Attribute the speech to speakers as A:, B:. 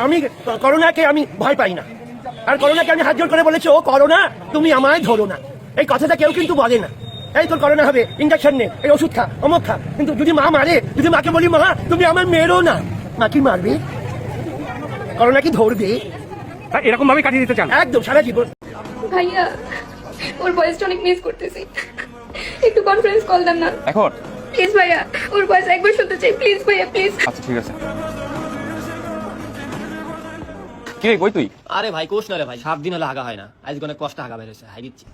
A: আমি করোনাকে আমি ভয় পাই না, আর করোনাকে আমি হাত জোর করে বলেছি, ও করোনা তুমি আমায় ধরো না। এই কথাটা কেউ কিন্তু বলে না। এই তোর করোনা হবে, ইঞ্জেকশন নে, এই ওষুধ খা, অমুক খা। কিন্তু যদি মা মারে, যদি মাকে বলি মা তুমি আমার মেরো না, মা কি মারবে? করোনা কি ধরবে?
B: এরকম ভাবে কাটিয়ে দিতে চান?
A: একদম সারা জীবন।
C: ভাইয়া ওর ভয়েসটা অনেক মিস করতেছি, একটু কনফারেন্স কল দেন না
B: এখন?
C: প্লিজ ভাইয়া, ওর ভয়েস একবার শুনতে চাই প্লিজ ভাইয়া প্লিজ।
B: আচ্ছা ঠিক আছে। কি রে, কই তুই?
D: আরে ভাই কোশ না রে ভাই, 7 দিন হলে হাগা হয় না, আজকে অনেক কষ্ট হাগা বেরোছে, হাই দিচ্ছি।